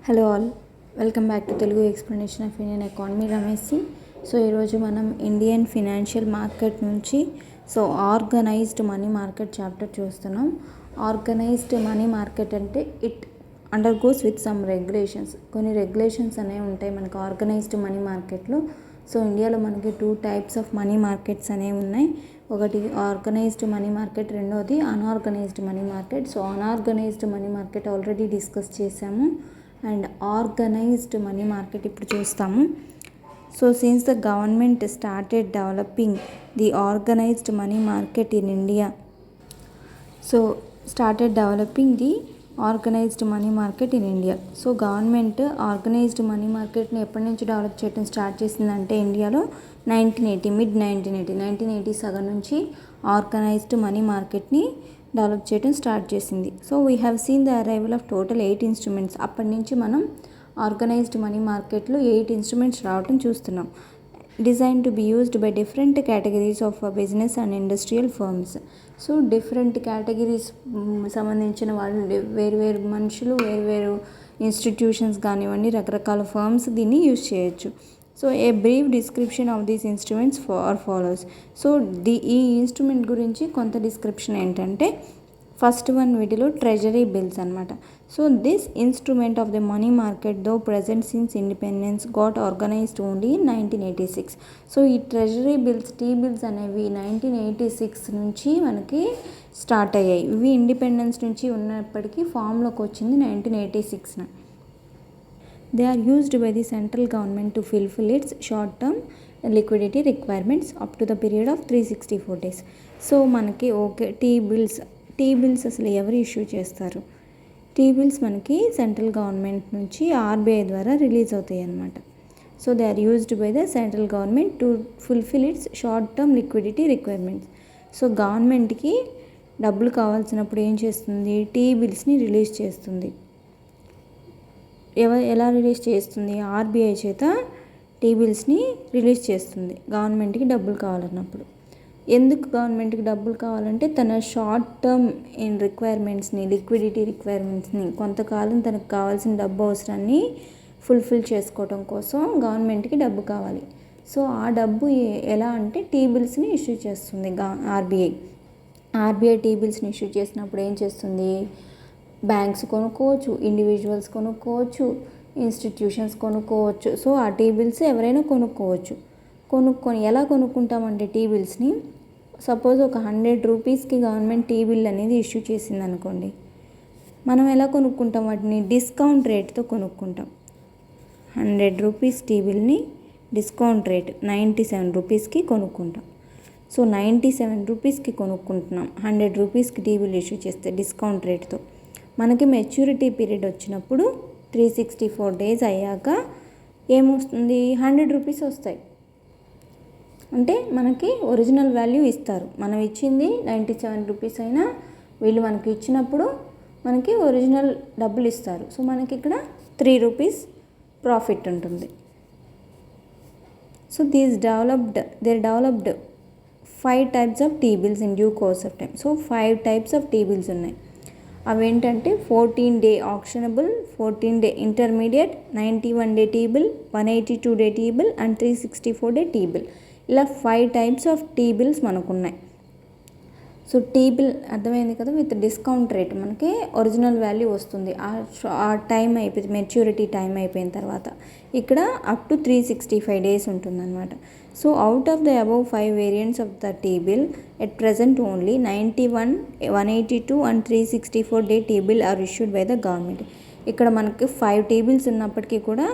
Hello all, welcome back to Telugu explanation of Indian economy Ramesh. So ఈరోజు మనం Indian financial market నుంచి organised money market chapter చూస్తున్నాం. Organised money market అంటే it undergoes with some regulations. కొన్ని regulations అనేవి ఉంటాయి మనకు ఆర్గనైజ్డ్ మనీ మార్కెట్లో. సో ఇండియాలో మనకి 2 టైప్స్ ఆఫ్ మనీ మార్కెట్స్ అనేవి ఉన్నాయి. ఒకటి ఆర్గనైజ్డ్ మనీ మార్కెట్, రెండోది unorganised money market. So unorganised money market already discuss చేసాము అండ్ ఆర్గనైజ్డ్ మనీ మార్కెట్ ఇప్పుడు చూస్తాము. So since the government started developing the organised money market in India organised money market in India. So government organised money మార్కెట్ని ఎప్పటి నుంచి develop చేయడం start చేసిందంటే ఇండియాలో 1980 సగం నుంచి ఆర్గనైజ్డ్ మనీ మార్కెట్ని డెవలప్ చేయడం స్టార్ట్ చేసింది. So we have seen the arrival of total 8 instruments. అప్పటి నుంచి మనం ఆర్గనైజ్డ్ మనీ మార్కెట్లో 8 ఇన్స్ట్రుమెంట్స్ రావడం చూస్తున్నాం. Design to be used by different categories of business and industrial firms. So different categories సంబంధించిన వాళ్ళు, వేరు మనుషులు, వేరు ఇన్స్టిట్యూషన్స్ కానివ్వండి, రకరకాల ఫర్మ్స్ దీన్ని యూజ్ చేయొచ్చు. So a brief description of these instruments follows. So ఈ ఇన్స్ట్రుమెంట్ గురించి కొంత డిస్క్రిప్షన్ ఏంటంటే, ఫస్ట్ వన్ వీటిలో ట్రెజరీ బిల్స్ అనమాట. So this instrument of the money market though present since independence got organised only in 1986. So ఈ treasury bills, tea bills అనేవి 1986 నుంచి మనకి స్టార్ట్ అయ్యాయి. ఇవి ఇండిపెండెన్స్ నుంచి ఉన్నప్పటికీ ఫామ్లోకి వచ్చింది 1986. They are used by the central government to fulfill its short-term liquidity requirements up to the period of 364 days. So మనకి టీ బిల్స్ అసలు ఎవరు ఇష్యూ చేస్తారు? టీ బిల్స్ మనకి సెంట్రల్ గవర్నమెంట్ నుంచి ఆర్బీఐ ద్వారా రిలీజ్ అవుతాయి అన్నమాట. So they are used by the central government to fulfil its short term liquidity requirements. So గవర్నమెంట్కి డబ్బులు కావాల్సినప్పుడు ఏం చేస్తుంది? టీ బిల్స్ని రిలీజ్ చేస్తుంది. ఎలా రిలీజ్ చేస్తుంది? ఆర్బీఐ చేత టీ బిల్స్ని రిలీజ్ చేస్తుంది గవర్నమెంట్కి డబ్బులు కావాలన్నప్పుడు. ఎందుకు గవర్నమెంట్కి డబ్బులు కావాలంటే తన షార్ట్ టర్మ్ రిక్వైర్మెంట్స్ని, లిక్విడిటీ రిక్వైర్మెంట్స్ని, కొంతకాలం తనకు కావాల్సిన డబ్బు అవసరాన్ని ఫుల్ఫిల్ చేసుకోవడం కోసం గవర్నమెంట్కి డబ్బు కావాలి. సో ఆ డబ్బు ఎలా అంటే టీ బిల్స్ని ఇష్యూ చేస్తుంది ఆర్బీఐ టీ బిల్స్ని ఇష్యూ చేసినప్పుడు ఏం చేస్తుంది? బ్యాంక్స్ కొనుక్కోవచ్చు, ఇండివిజువల్స్ కొనుక్కోవచ్చు, ఇన్స్టిట్యూషన్స్ కొనుక్కోవచ్చు. సో ఆ టీ బిల్స్ ఎవరైనా కొనుక్కొని ఎలా కొనుక్కుంటామంటే టీ బిల్స్ని, సపోజ్ ఒక 100 రూపీస్కి గవర్నమెంట్ టీ బిల్ అనేది ఇష్యూ చేసింది అనుకోండి, మనం ఎలా కొనుక్కుంటాం? వాటిని డిస్కౌంట్ రేట్తో కొనుక్కుంటాం. 100 రూపీస్ టీ బిల్ని డిస్కౌంట్ రేట్ 97 రూపీస్కి కొనుక్కుంటాం. సో 97 రూపీస్కి కొనుక్కుంటున్నాం 100 రూపీస్కి టీ బిల్ ఇష్యూ చేస్తే డిస్కౌంట్ రేట్తో. మనకి మెచ్యూరిటీ పీరియడ్ వచ్చినప్పుడు 364 డేస్ అయ్యాక ఏమొస్తుంది? 100 రూపీస్ వస్తాయి. అంటే మనకి ఒరిజినల్ వాల్యూ ఇస్తారు. మనం ఇచ్చింది 97 రూపీస్ అయినా వీళ్ళు మనకి ఇచ్చినప్పుడు మనకి ఒరిజినల్ డబ్బులు ఇస్తారు. సో మనకి ఇక్కడ 3 రూపీస్ ప్రాఫిట్ ఉంటుంది. So there developed 5 types of T bills in due course of time. So 5 types of T bills ఉన్నాయి. అవేంటంటే 14-day optionable, 14-day intermediate, 91-day T bill, 182-day T bill and 364-day T bill. ఇలా 5 types of T bills మనకున్నాయి. So T bill అర్థమైంది కదా, with discount rate మనకి original value వస్తుంది ఆ time అయిపోయింది, మెచ్యూరిటీ టైం అయిపోయిన తర్వాత. ఇక్కడ అప్ టు 365 డేస్ ఉంటుందన్నమాట. So out of the above 5 variants of the T bill at present only 91, 182 and 364-day T bill are issued by the government. ఇక్కడ మనకి 5 టీ బిల్స్ ఉన్నప్పటికీ కూడా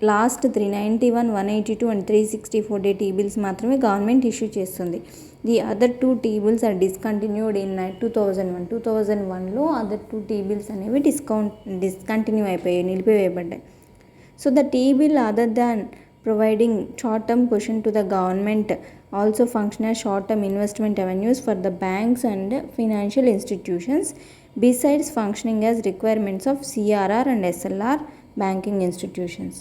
last 391, 182 and 364-day T bills మాత్రమే government issue చేస్తుంది. The other 2 T bills are discontinued in 2001లో other 2 T bills అనేవి discontinue అయిపోయాయి, నిలిపివేయబడ్డాయి. So the T bill other than providing short-term cushion to the government also function as short-term investment avenues for the banks and financial institutions besides functioning as requirements of CRR and SLR banking institutions.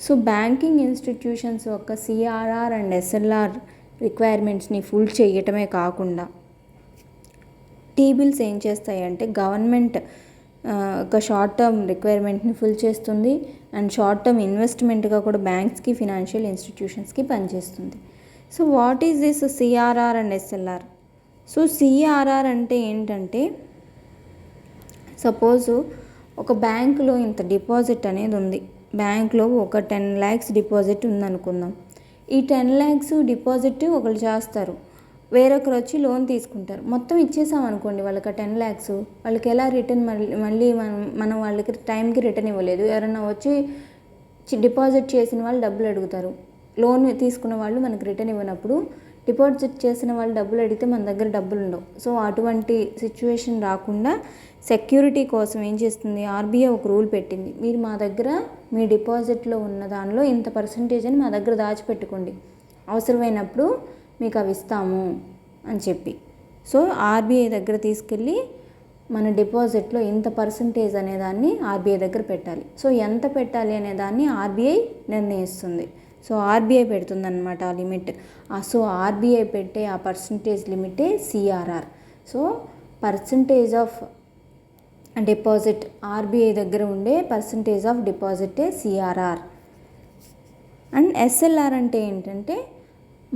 So banking institutions యొక్క CRR and SLR రిక్వైర్మెంట్స్ని full చేయటమే కాకుండా tea bills ఏం చేస్తాయంటే government ఒక short term రిక్వైర్మెంట్ని full చేస్తుంది and short term ఇన్వెస్ట్మెంట్గా కూడా బ్యాంక్స్కి financial ఇన్స్టిట్యూషన్స్కి పనిచేస్తుంది. So what is this CRR and SLR? So CRR అంటే ఏంటంటే, సపోజు ఒక బ్యాంకులో ఇంత డిపాజిట్ అనేది ఉంది, బ్యాంక్లో ఒక 10 lakhs డిపాజిట్ ఉందనుకుందాం. ఈ 10 lakhs డిపాజిట్ ఒకళ్ళు చేస్తారు, వేరొకరు వచ్చి లోన్ తీసుకుంటారు. మొత్తం ఇచ్చేసామనుకోండి వాళ్ళకి ఆ 10 lakhs, వాళ్ళకి ఎలా రిటర్న్ మళ్ళీ మనం వాళ్ళకి టైంకి రిటర్న్ ఇవ్వలేదు, ఎవరైనా వచ్చి డిపాజిట్ చేసిన వాళ్ళు డబ్బులు అడుగుతారు, లోన్ తీసుకున్న వాళ్ళు మనకి రిటర్న్ ఇవ్వనప్పుడు డిపాజిట్ చేసిన వాళ్ళు డబ్బులు అడిగితే మన దగ్గర డబ్బులు ఉండవు. సో అటువంటి సిచ్యువేషన్ రాకుండా సెక్యూరిటీ కోసం ఏం చేస్తుంది, ఆర్బీఐ ఒక రూల్ పెట్టింది, మీరు మా దగ్గర మీ డిపాజిట్లో ఉన్న దానిలో ఇంత పర్సంటేజ్ అని మా దగ్గర దాచిపెట్టుకోండి, అవసరమైనప్పుడు మీకు అవి ఇస్తాము అని చెప్పి. సో ఆర్బీఐ దగ్గర తీసుకెళ్ళి మన డిపాజిట్లో ఇంత పర్సంటేజ్ అనేదాన్ని ఆర్బీఐ దగ్గర పెట్టాలి. సో ఎంత పెట్టాలి అనే దాన్ని ఆర్బీఐ నిర్ణయిస్తుంది. సో ఆర్బీఐ పెడుతుందన్నమాట ఆ లిమిట్. సో ఆర్బీఐ పెట్టే ఆ పర్సంటేజ్ లిమిటే CRR. So percentage of deposit, RBI దగ్గర ఉండే పర్సంటేజ్ ఆఫ్ డిపాజిటే సిఆర్ఆర్. అండ్ ఎస్ఎల్ఆర్ అంటే ఏంటంటే,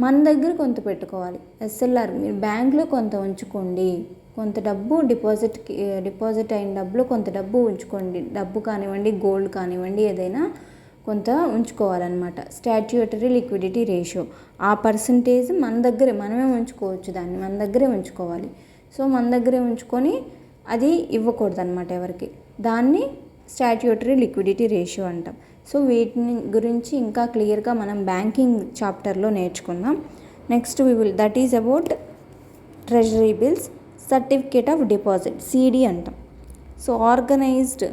మన దగ్గర కొంత పెట్టుకోవాలి. ఎస్ఎల్ఆర్, మీరు బ్యాంక్లో కొంత ఉంచుకోండి, కొంత డబ్బు డిపాజిట్ అయిన డబ్బులో కొంత డబ్బు ఉంచుకోండి, డబ్బు కానివ్వండి, గోల్డ్ కానివ్వండి, ఏదైనా కొంత ఉంచుకోవాలన్నమాట. స్టాట్యూటరీ లిక్విడిటీ రేషియో, ఆ పర్సంటేజ్ మన దగ్గరే, మనమే ఉంచుకోవచ్చు, దాన్ని మన దగ్గరే ఉంచుకోవాలి. సో మన దగ్గరే ఉంచుకొని అది ఇవ్వకూడదు అనమాట ఎవరికి, దాన్ని స్టాట్యూటరీ లిక్విడిటీ రేషియో అంటాం. సో వీటిని గురించి ఇంకా క్లియర్గా మనం బ్యాంకింగ్ చాప్టర్లో నేర్చుకుందాం. Next that is about treasury bills, certificate of deposit, CD అంటాం. So organized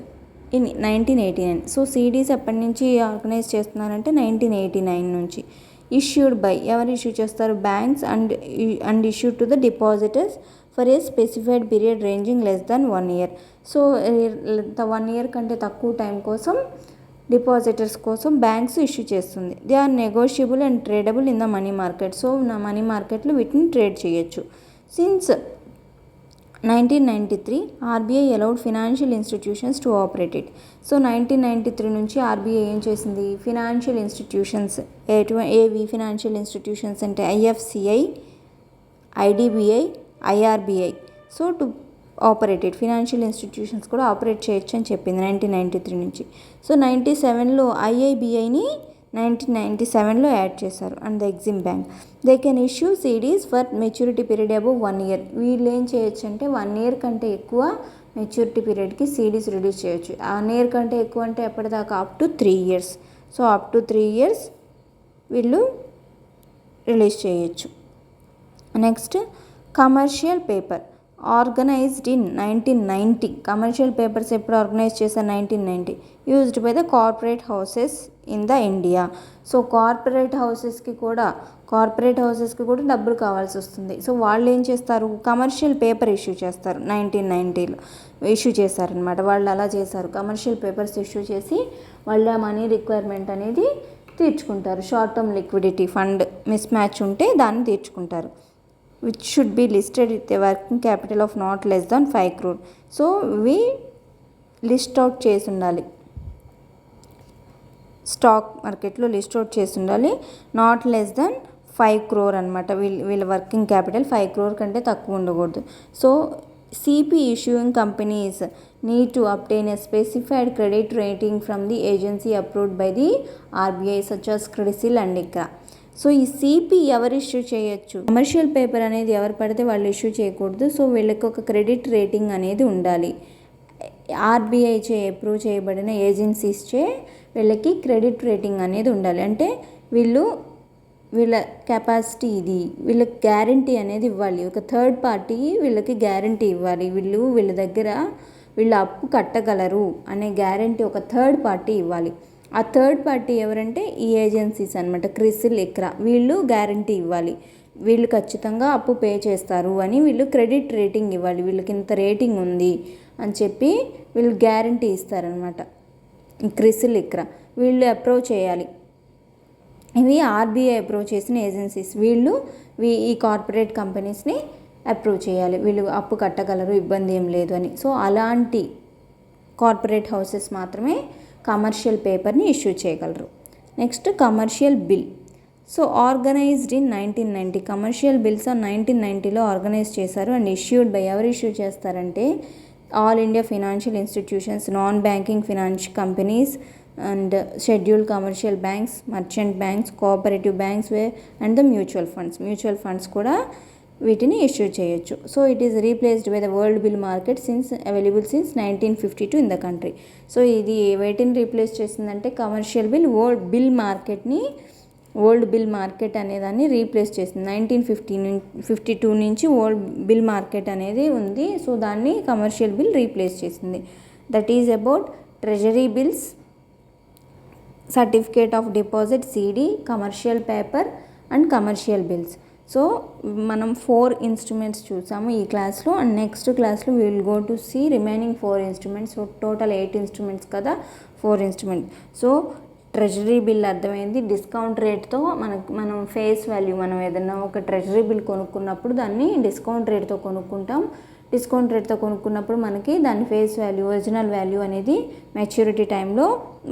in 1989. So CDs ఎప్పటి నుంచి ఆర్గనైజ్ చేస్తున్నారంటే 1989 నుంచి. ఇష్యూడ్ బై, ఎవరు ఇష్యూ చేస్తారు, banks and issued to the depositors for a specified period ranging less than 1 year. So 1 year కంటే తక్కువ time కోసం డిపాజిటర్స్ కోసం బ్యాంక్స్ ఇష్యూ చేస్తుంది. They are negotiable and tradable in the money market. So money మార్కెట్లో వీటిని trade చేయొచ్చు. Since 1993 RBI allowed financial institutions to operate it. So 1993 నుంచి RBI ఏం చేసింది, ఫినాన్షియల్ ఇన్స్టిట్యూషన్స్, ఏవి ఫినాన్షియల్ ఇన్స్టిట్యూషన్స్ అంటే IFCI, IDBI, IRBI, so to operated, financial institutions కూడా operate చేయొచ్చు అని చెప్పింది 1993 నుంచి. సో 97లో ఐఐబిఐని 1997లో యాడ్ చేశారు. And the EXIM bank, they can issue CDs for maturity period above 1 year. వీళ్ళు ఏం చేయొచ్చు అంటే 1 year కంటే ఎక్కువ మెచ్యూరిటీ పీరియడ్కి సిడీస్ రిలీజ్ చేయొచ్చు. 1 year కంటే ఎక్కువ అంటే ఎప్పటిదాకా, up to 3 years. So up to 3 years వీళ్ళు రిలీజ్ చేయొచ్చు. Next commercial paper, organized in 1990. Commercial papers ఎప్పుడు ఆర్గనైజ్ చేశారు, 1990. Used by the corporate houses in the India. So corporate హౌసెస్కి కూడా డబ్బులు కావాల్సి వస్తుంది. సో వాళ్ళు ఏం చేస్తారు, కమర్షియల్ పేపర్ ఇష్యూ చేస్తారు. 1990లో ఇష్యూ చేశారనమాట. వాళ్ళు అలా చేశారు, కమర్షియల్ పేపర్స్ ఇష్యూ చేసి వాళ్ళ మనీ రిక్వైర్మెంట్ అనేది తీర్చుకుంటారు. Short term liquidity fund mismatch ఉంటే దాన్ని తీర్చుకుంటారు. which should be listed with a working capital of not less than 5 crore. So ఇవి లిస్ట్ అవుట్ చేసి ఉండాలి, స్టాక్ మార్కెట్లో లిస్ట్ అవుట్ చేసి ఉండాలి. నాట్ లెస్ దెన్ 5 crore అనమాట. వీళ్ళ వర్కింగ్ క్యాపిటల్ 5 crore కంటే తక్కువ ఉండకూడదు. So CP issuing companies need to obtain a specified credit rating from the agency approved by the RBI such as CRISIL and ICRA. So ఈ CP ఎవరు issue చేయొచ్చు, commercial paper అనేది ఎవరు పడితే వాళ్ళు ఇష్యూ చేయకూడదు. సో వీళ్ళకి ఒక క్రెడిట్ రేటింగ్ అనేది ఉండాలి. ఆర్బీఐ చే అప్రూవ్ చేయబడిన ఏజెన్సీస్ వీళ్ళకి క్రెడిట్ రేటింగ్ అనేది ఉండాలి. అంటే వీళ్ళ కెపాసిటీ ఇది, వీళ్ళకి గ్యారంటీ అనేది ఇవ్వాలి. ఒక థర్డ్ పార్టీ వీళ్ళకి గ్యారంటీ ఇవ్వాలి, వీళ్ళ దగ్గర వీళ్ళు అప్పు కట్టగలరు అనే గ్యారంటీ ఒక థర్డ్ పార్టీ ఇవ్వాలి. ఆ థర్డ్ పార్టీ ఎవరంటే ఈ ఏజెన్సీస్ అనమాట, క్రిసిల్, ఇక్రా. వీళ్ళు గ్యారంటీ ఇవ్వాలి, వీళ్ళు ఖచ్చితంగా అప్పు పే చేస్తారు అని వీళ్ళు క్రెడిట్ రేటింగ్ ఇవ్వాలి. వీళ్ళకి ఇంత రేటింగ్ ఉంది అని చెప్పి వీళ్ళు గ్యారంటీ ఇస్తారనమాట. క్రిసిల్, ఇక్రా వీళ్ళు అప్రూవ్ చేయాలి. ఇవి ఆర్బీఐ అప్రూవ్ చేసిన ఏజెన్సీస్. వీళ్ళు ఈ కార్పొరేట్ కంపెనీస్ని అప్రూవ్ చేయాలి, వీళ్ళు అప్పు కట్టగలరు, ఇబ్బంది ఏం లేదు అని. సో అలాంటి కార్పొరేట్ హౌసెస్ మాత్రమే కమర్షియల్ పేపర్ని ఇష్యూ చేయగలరు. Next commercial bill. So organized in 1990. Commercial bills 1990లో ఆర్గనైజ్ చేశారు అండ్ ఇష్యూడ్ బై, ఎవరు ఇష్యూ చేస్తారంటే all India financial institutions, non banking finance companies and scheduled commercial banks, merchant banks, cooperative banks and the mutual funds. Mutual funds కూడా వీటిని issue చేయొచ్చు. So it is replaced by the world bill market available since 1952 in the country. So ఇది వేటిని replace చేసిందంటే commercial bill world bill market అనేదాన్ని replace చేసింది. 1952 నుంచి world bill market అనేది ఉంది. సో దాన్ని కమర్షియల్ బిల్ రీప్లేస్ చేసింది. That is about treasury bills, certificate of deposit CD, commercial paper and commercial bills. So మనం 4 ఇన్స్ట్రుమెంట్స్ చూసాము ఈ క్లాస్లో అండ్ నెక్స్ట్ క్లాస్లో we will go to see remaining 4 instruments. So total 8 instruments కదా, 4 instrument. So treasury bill అర్థమైంది. Discount రేట్తో మనం face value, మనం ఏదైనా ఒక ట్రెజరీ బిల్ కొనుక్కున్నప్పుడు దాన్ని డిస్కౌంట్ రేట్తో కొనుక్కుంటాం. డిస్కౌంట్ రేట్తో కొనుక్కున్నప్పుడు మనకి దాని ఫేస్ వాల్యూ, ఒరిజినల్ వాల్యూ అనేది మెచ్యూరిటీ టైంలో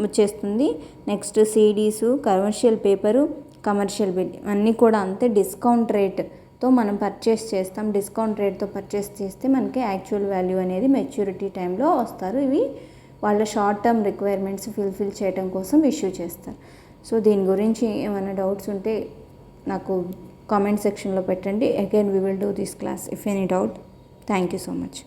వచ్చేస్తుంది. Next CDs, commercial paper, commercial bill అన్నీ కూడా అంతే డిస్కౌంట్ రేట్తో మనం పర్చేస్ చేస్తాం. డిస్కౌంట్ రేట్తో పర్చేస్ చేస్తే మనకి యాక్చువల్ వాల్యూ అనేది మెచ్యూరిటీ టైంలో వస్తారు. ఇవి వాళ్ళ షార్ట్ టర్మ్ రిక్వైర్మెంట్స్ ఫుల్ఫిల్ చేయడం కోసం ఇష్యూ చేస్తారు. సో దీని గురించి ఏమైనా డౌట్స్ ఉంటే నాకు కామెంట్ సెక్షన్లో పెట్టండి. Again we will do this class if any doubt. Thank you so much.